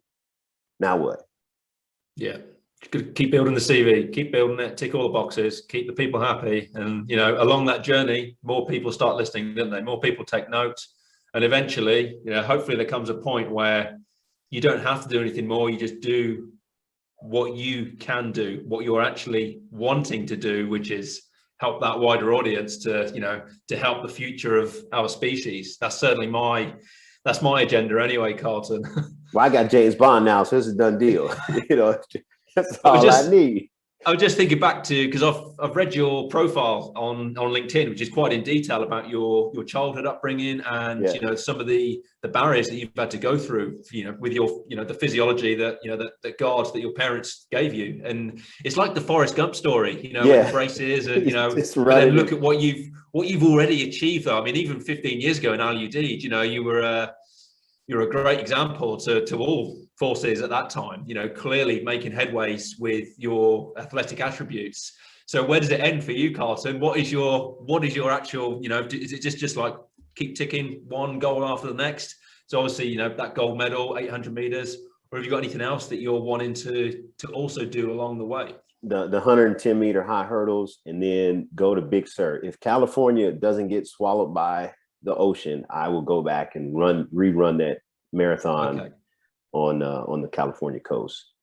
Now what? Yeah. Keep building the CV, keep building it, tick all the boxes, keep the people happy. And, along that journey, more people start listening, don't they? More people take notes. And eventually, hopefully there comes a point where you don't have to do anything more. You just do what you can do, what you're actually wanting to do, which is help that wider audience to help the future of our species. That's certainly my agenda anyway, Karlton. Well, I got James Bond now, so it's a done deal. That's all I need. I was just thinking back to, because I've read your profile on LinkedIn, which is quite in detail about your childhood upbringing and some of the barriers that you've had to go through, with your the physiology that the guards that your parents gave you. And it's like the Forrest Gump story, with the braces and and then look at what you've already achieved though. I mean, even 15 years ago in LUD, you're a great example to all forces at that time, clearly making headways with your athletic attributes. So where does it end for you, Karlton? What is your actual, is it just like keep ticking one goal after the next? So obviously, that gold medal, 800 meters, or have you got anything else that you're wanting to also do along the way? The 110-meter high hurdles, and then go to Big Sur. If California doesn't get swallowed by the ocean, I will go back and rerun that marathon Okay. on the California coast.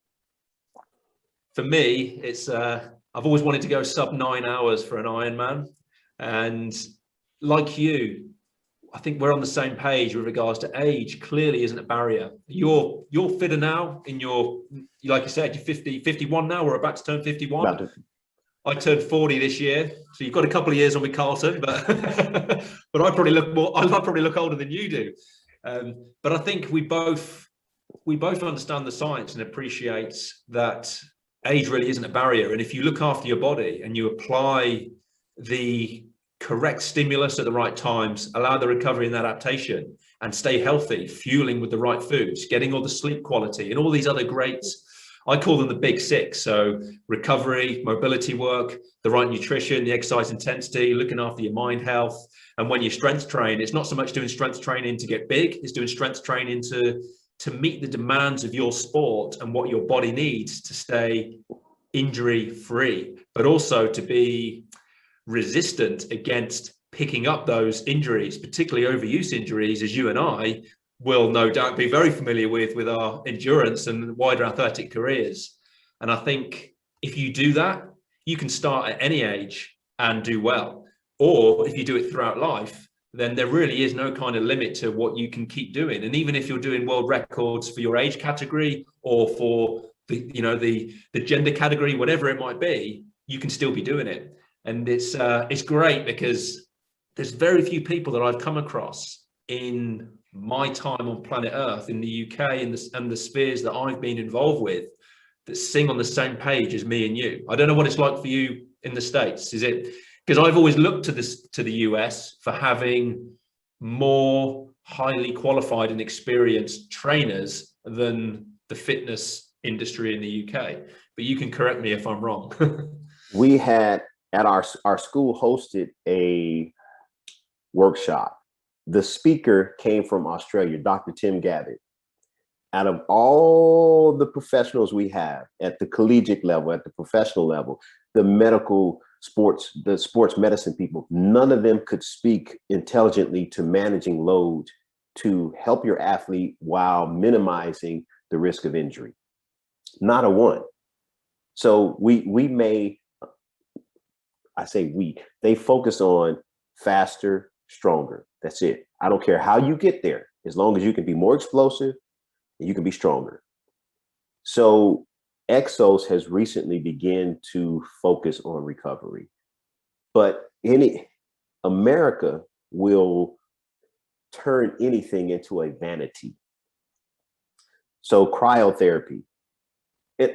For me, it's I've always wanted to go sub 9 hours for an Ironman, and like you, I think we're on the same page with regards to age. Clearly isn't a barrier. You're fitter now in your, like you said, you're 50, 51 now. We're about to turn 51. I turned 40 this year, so you've got a couple of years on me, Carlton, but but I probably look older than you do. But I think we both understand the science and appreciate that age really isn't a barrier. And if you look after your body and you apply the correct stimulus at the right times, allow the recovery and adaptation, and stay healthy, fueling with the right foods, getting all the sleep quality and all these other great, I call them the big six. So recovery, mobility work, the right nutrition, the exercise intensity, looking after your mind health. And when you strength train, it's not so much doing strength training to get big, it's doing strength training to meet the demands of your sport and what your body needs to stay injury free, but also to be resistant against picking up those injuries, particularly overuse injuries, as you and I will no doubt be very familiar with our endurance and wider athletic careers. And I think if you do that, you can start at any age and do well. Or if you do it throughout life, then there really is no kind of limit to what you can keep doing. And even if you're doing world records for your age category or for the gender category, whatever it might be, you can still be doing it. And it's great because there's very few people that I've come across in my time on planet Earth in the UK and the spheres that I've been involved with that sing on the same page as me and you. I don't know what it's like for you in the States. Is it because I've always looked to the US for having more highly qualified and experienced trainers than the fitness industry in the UK. But you can correct me if I'm wrong. We had at our school hosted a workshop. The speaker came from Australia, Dr. Tim Gavitt. Out of all the professionals we have at the collegiate level, at the professional level, the medical sports, the sports medicine people, none of them could speak intelligently to managing load to help your athlete while minimizing the risk of injury. Not a one. So they focus on faster, stronger. That's it. I don't care how you get there, as long as you can be more explosive and you can be stronger. So Exos has recently begun to focus on recovery, but America will turn anything into a vanity. So cryotherapy.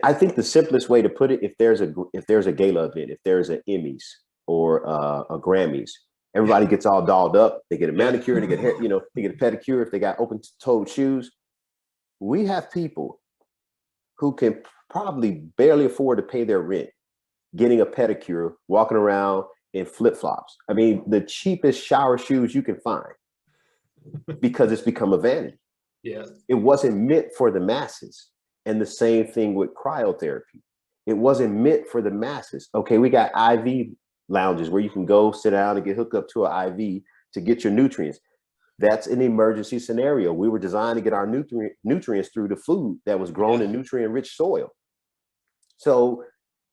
I think the simplest way to put it, if there's a gala event, if there's an Emmys or a Grammys, everybody gets all dolled up. They get a manicure, they get hair, they get a pedicure if they got open-toed shoes. We have people who can probably barely afford to pay their rent, getting a pedicure, walking around in flip-flops. I mean, the cheapest shower shoes you can find, because it's become a vanity. Yeah. It wasn't meant for the masses. And the same thing with cryotherapy. It wasn't meant for the masses. Okay, we got IV lounges where you can go sit down and get hooked up to an IV to get your nutrients. That's an emergency scenario. We were designed to get our nutrients through the food that was grown in nutrient-rich soil. So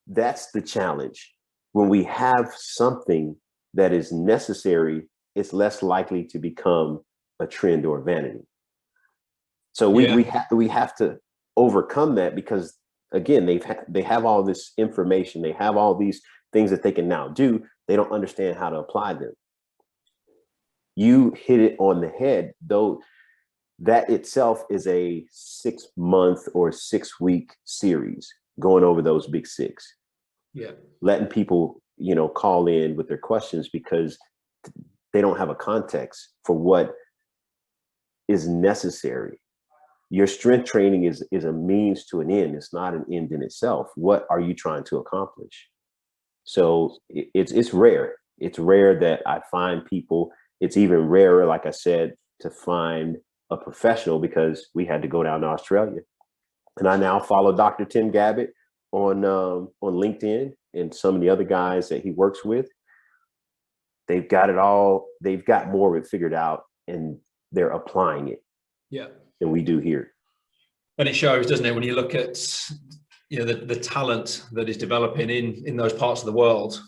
that's the challenge. When we have something that is necessary, it's less likely to become a trend or vanity. So we have to overcome that, because again, they have all this information, they have all these things that they can now do. They don't understand how to apply them. You hit it on the head, though. That itself is a 6-month or 6-week series going over those big six. Yeah, letting people call in with their questions, because they don't have a context for what is necessary. Your strength training is a means to an end. It's not an end in itself. What are you trying to accomplish? So it's rare. It's rare that I find people. It's even rarer, like I said, to find a professional, because we had to go down to Australia. And I now follow Dr. Tim Gavitt on LinkedIn and some of the other guys that he works with. they've got it all, they've got more of it figured out, and they're applying it than we do here. And it shows, doesn't it, when you look at the talent that is developing in those parts of the world.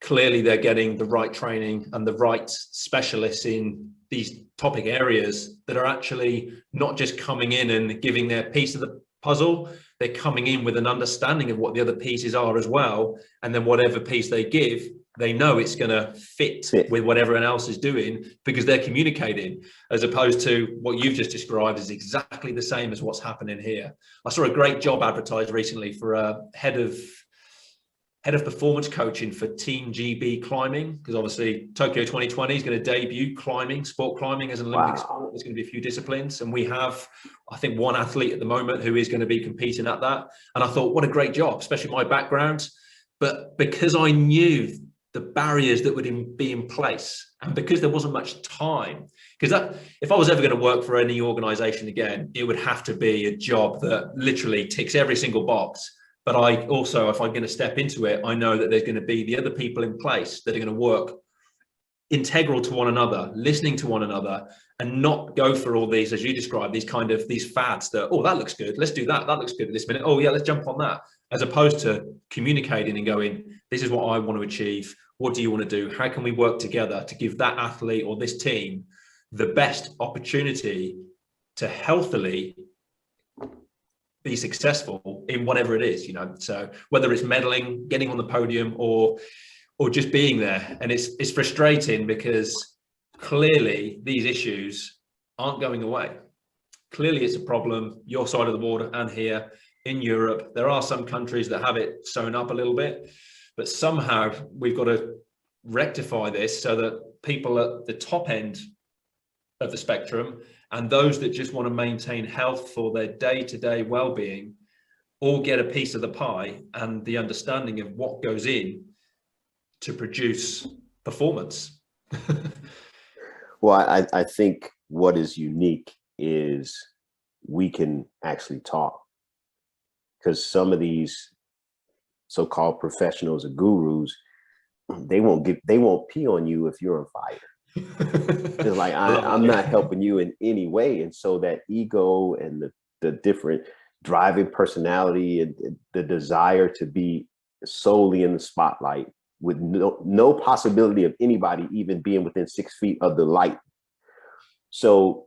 Clearly they're getting the right training and the right specialists in these topic areas that are actually not just coming in and giving their piece of the puzzle. They're coming in with an understanding of what the other pieces are as well, and then whatever piece they give, they know it's going to fit with what everyone else is doing, because they're communicating, as opposed to what you've just described is exactly the same as what's happening here. I saw a great job advertised recently for a head of performance coaching for Team GB climbing, because obviously Tokyo 2020 is going to debut sport climbing as an Olympic sport. There's going to be a few disciplines, and we have, I think, one athlete at the moment who is going to be competing at that. And I thought, what a great job, especially my background. But because I knew the barriers that would be in place, and because there wasn't much time, because if I was ever going to work for any organization again, it would have to be a job that literally ticks every single box. But I also, if I'm going to step into it, I know that there's going to be the other people in place that are going to work integral to one another, listening to one another, and not go for all these, as you described, these fads that, oh, that looks good, let's do that. That looks good at this minute. Oh yeah, let's jump on that. As opposed to communicating and going, this is what I want to achieve. What do you want to do? How can we work together to give that athlete or this team the best opportunity to healthily be successful in whatever it is, so whether it's medaling, getting on the podium, or just being there. And it's frustrating because clearly these issues aren't going away. Clearly it's a problem your side of the border and here in Europe. There are some countries that have it sewn up a little bit, but somehow we've got to rectify this so that people at the top end of the spectrum and those that just want to maintain health for their day-to-day well-being all get a piece of the pie and the understanding of what goes in to produce performance. Well, I think what is unique is we can actually talk, because some of these so-called professionals or gurus, they won't pee on you if you're on fire. It's like, I'm not helping you in any way. And so that ego and the different driving personality and the desire to be solely in the spotlight with no possibility of anybody even being within 6 feet of the light. So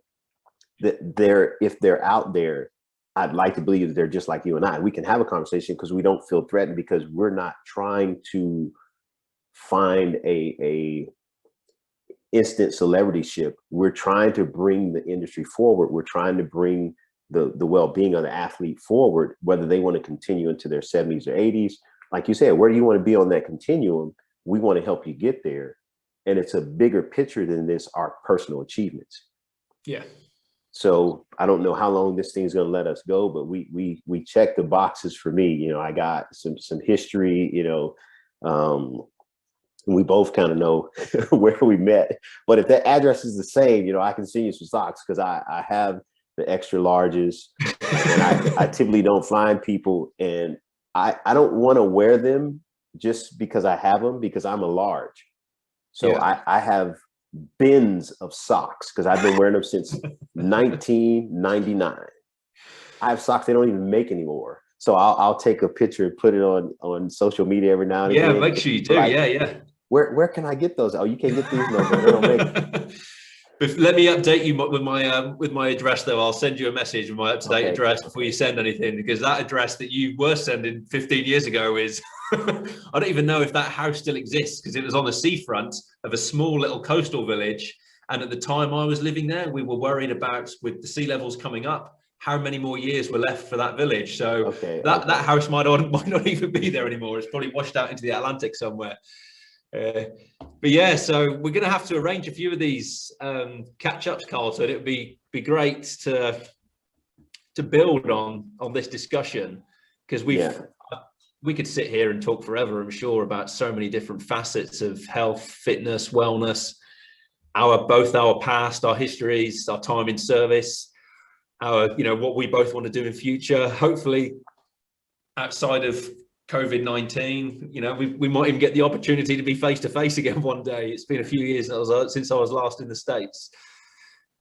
if they're out there, I'd like to believe that they're just like you and I. We can have a conversation because we don't feel threatened, because we're not trying to find a instant celebrityship. We're trying to bring the industry forward. We're trying to bring the well-being of the athlete forward, whether they want to continue into their 70s or 80s. Like you said, where do you want to be on that continuum? We want to help you get there. And it's a bigger picture than this, our personal achievements. Yeah. So I don't know how long this thing's going to let us go, but we check the boxes for me. I got some history, we both kind of know where we met. But if that address is the same, I can send you some socks, because I have the extra larges, and I typically don't find people, and I don't want to wear them just because I have them, because I'm a large. So yeah. I have bins of socks because I've been wearing them since 1999. I have socks they don't even make anymore. So I'll take a picture and put it on social media every now and again. Yeah, make sure you do. Like, yeah. Where can I get those? Oh, you can't get these no more. They don't make them. Let me update you with my address, though. I'll send you a message with my up-to-date address before you send anything, because that address that you were sending 15 years ago is I don't even know if that house still exists, because it was on the seafront of a small little coastal village. And at the time I was living there, we were worried about, with the sea levels coming up, how many more years were left for that village. So that house might not even be there anymore. It's probably washed out into the Atlantic somewhere. But yeah, so we're going to have to arrange a few of these catch-ups, Karlton. It would be great to build on this discussion, because we could sit here and talk forever, I'm sure, about so many different facets of health, fitness, wellness, both our past, our histories, our time in service, what we both want to do in future, hopefully outside of COVID-19, we might even get the opportunity to be face to face again one day. It's been a few years since I was last in the States.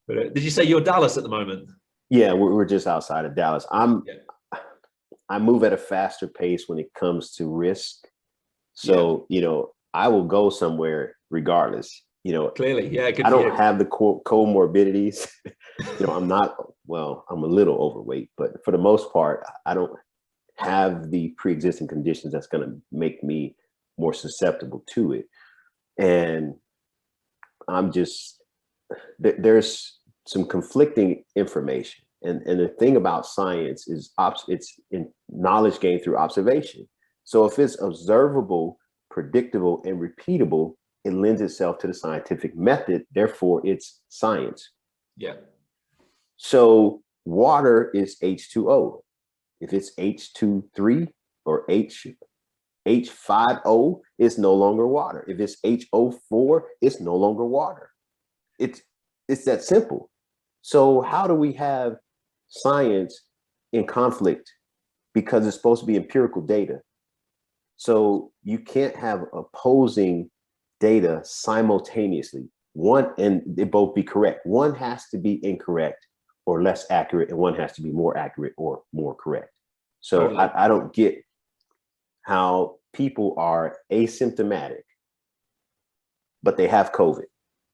But did you say you're Dallas at the moment? Yeah, we're just outside of Dallas. I move at a faster pace when it comes to risk. So, I will go somewhere regardless. Clearly, yeah. I don't have the comorbidities. I'm a little overweight, but for the most part, I don't have the pre-existing conditions that's going to make me more susceptible to it. And there's some conflicting information. And the thing about science is it's in knowledge gained through observation. So if it's observable, predictable, and repeatable, it lends itself to the scientific method. Therefore, it's science. Yeah. So water is H2O. If it's H23 or H5O, it's no longer water. If it's HO4, it's no longer water. It's that simple. So how do we have science in conflict? Because it's supposed to be empirical data. So you can't have opposing data simultaneously. One, and they both be correct. One has to be incorrect or less accurate, and one has to be more accurate or more correct. So totally. I don't get how people are asymptomatic, but they have COVID,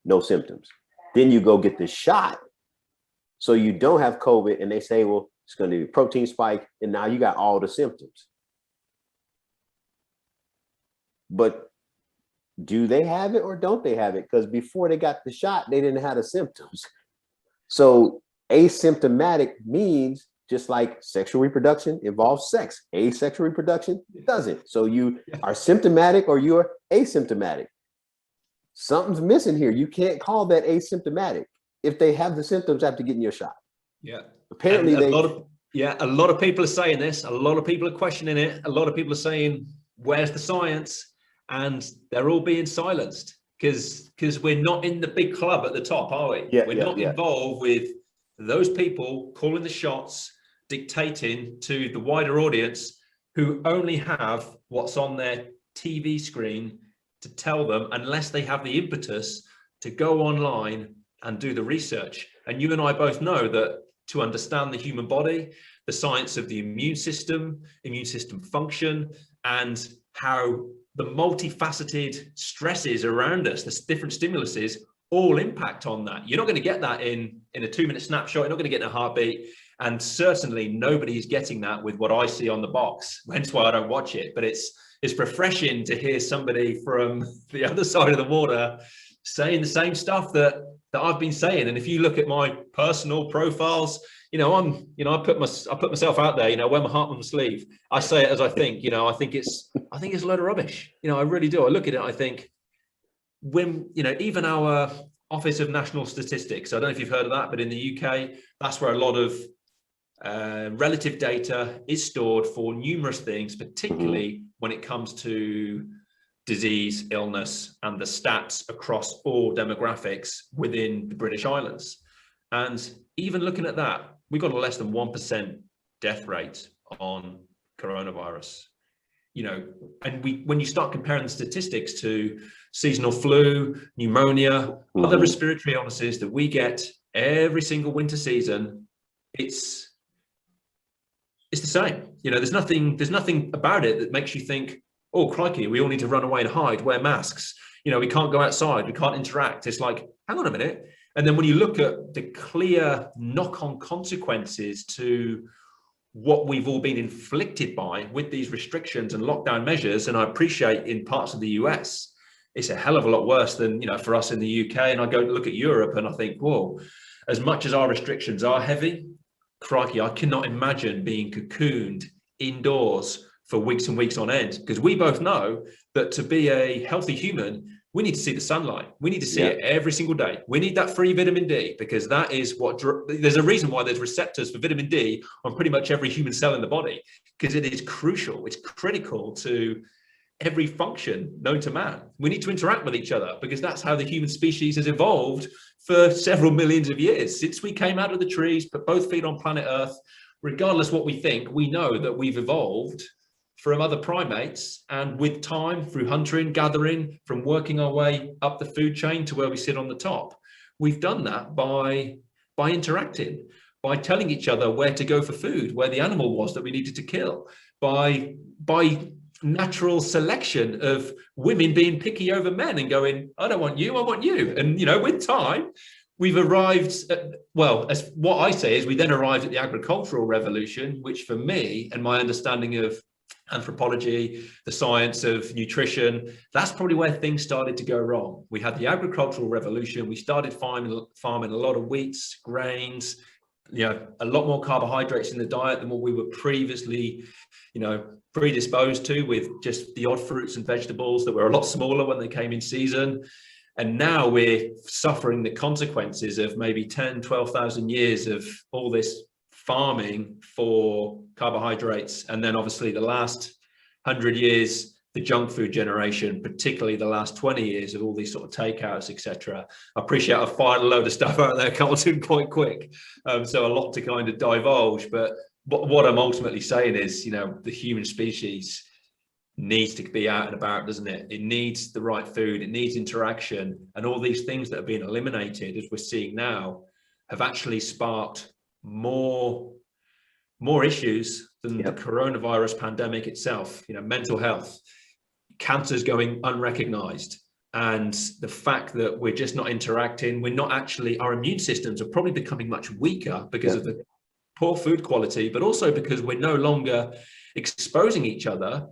no symptoms. Then you go get the shot, so you don't have COVID, and they say, well, it's going to be a protein spike, and now you got all the symptoms. But do they have it or don't they have it? Because before they got the shot, they didn't have the symptoms. So asymptomatic means just like sexual reproduction involves sex. Asexual reproduction doesn't. So you are symptomatic or you're asymptomatic. Something's missing here. You can't call that asymptomatic if they have the symptoms after getting your shot. Yeah. Apparently a lot of people are saying this. A lot of people are questioning it. A lot of people are saying, where's the science? And they're all being silenced because we're not in the big club at the top, are we? We're not involved with those people calling the shots, dictating to the wider audience who only have what's on their TV screen to tell them, unless they have the impetus to go online and do the research. And you and I both know that to understand the human body, the science of the immune system function, and how the multifaceted stresses around us, the different stimuluses, all impact on that. You're not going to get that in a 2-minute snapshot. You're not going to get in a heartbeat. And certainly nobody's getting that with what I see on the box. Hence why I don't watch it. But it's refreshing to hear somebody from the other side of the water saying the same stuff that I've been saying. And if you look at my personal profiles, I put myself out there, wear my heart on my sleeve. I say it as I think, I think it's a load of rubbish. I really do. I look at it, I think when, even our Office of National Statistics, I don't know if you've heard of that, but in the UK, that's where a lot of relative data is stored for numerous things, particularly when it comes to disease, illness, and the stats across all demographics within the British Islands. And even looking at that, we got a less than 1% death rate on coronavirus. And when you start comparing the statistics to seasonal flu, pneumonia, other respiratory illnesses that we get every single winter season, it's the same. There's nothing about it that makes you think, oh, crikey, we all need to run away and hide, wear masks. We can't go outside, we can't interact. It's like, hang on a minute. And then when you look at the clear knock-on consequences to what we've all been inflicted by with these restrictions and lockdown measures, and I appreciate in parts of the US, it's a hell of a lot worse than, for us in the UK. And I go look at Europe and I think, whoa, as much as our restrictions are heavy, crikey, I cannot imagine being cocooned indoors for weeks and weeks on end, because we both know that to be a healthy human, we need to see the sunlight. We need to see it every single day. We need that free vitamin D, because that is there's a reason why there's receptors for vitamin D on pretty much every human cell in the body, because it is crucial. It's critical to every function known to man. We need to interact with each other, because that's how the human species has evolved for several millions of years. Since we came out of the trees, put both feet on planet Earth, regardless what we think, we know that we've evolved from other primates, and with time, through hunting, gathering, from working our way up the food chain to where we sit on the top, we've done that by interacting, by telling each other where to go for food, where the animal was that we needed to kill, by natural selection of women being picky over men and going, I don't want you, I want you. And, you know, with time, we've arrived at, well, as what I say is we then arrived at the agricultural revolution, which for me and my understanding of anthropology, the science of nutrition, that's probably where things started to go wrong. We had the agricultural revolution. We started farming a lot of wheats, grains, you know, a lot more carbohydrates in the diet than what we were previously, you know, predisposed to, with just the odd fruits and vegetables that were a lot smaller when they came in season. And now we're suffering the consequences of maybe 10, 12,000 years of all this farming for carbohydrates. And then obviously the last 100 years, the junk food generation, particularly the last 20 years of all these sort of takeouts, etc. I appreciate I've fired a load of stuff out there, Karlton, quite quick. So a lot to kind of divulge, but what I'm ultimately saying is, you know, the human species needs to be out and about, doesn't it? It needs the right food, it needs interaction, and all these things that have been eliminated, as we're seeing now, have actually sparked more issues than the coronavirus pandemic itself. You know, mental health, cancer's going unrecognized, and the fact that we're just not interacting, we're not actually, our immune systems are probably becoming much weaker because of the poor food quality, but also because we're no longer exposing each other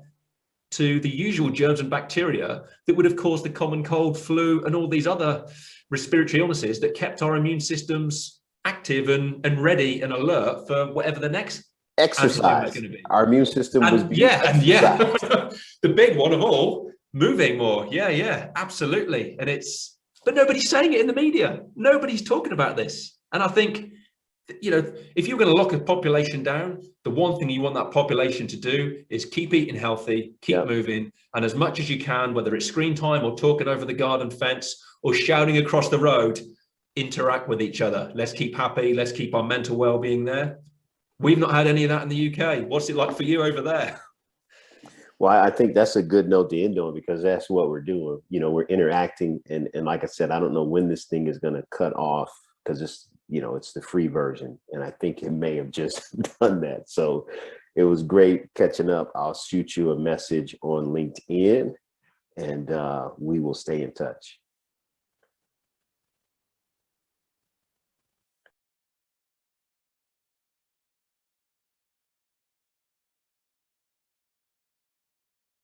to the usual germs and bacteria that would have caused the common cold, flu, and all these other respiratory illnesses that kept our immune systems active and ready and alert for whatever the next exercise is going to be. Our immune system was the big one of all, moving more. Yeah, absolutely. And but nobody's saying it in the media. Nobody's talking about this. And I think, you know, if you're going to lock a population down, the one thing you want that population to do is keep eating healthy, keep moving, and as much as you can, whether it's screen time or talking over the garden fence or shouting across the road, interact with each other. Let's keep happy. Let's keep our mental well-being there. We've not had any of that in the UK. What's it like for you over there? Well, I think that's a good note to end on, because that's what we're doing. You know, we're interacting. And like I said, I don't know when this thing is going to cut off, because it's, you know, it's the free version. And I think it may have just done that. So it was great catching up. I'll shoot you a message on LinkedIn, and we will stay in touch.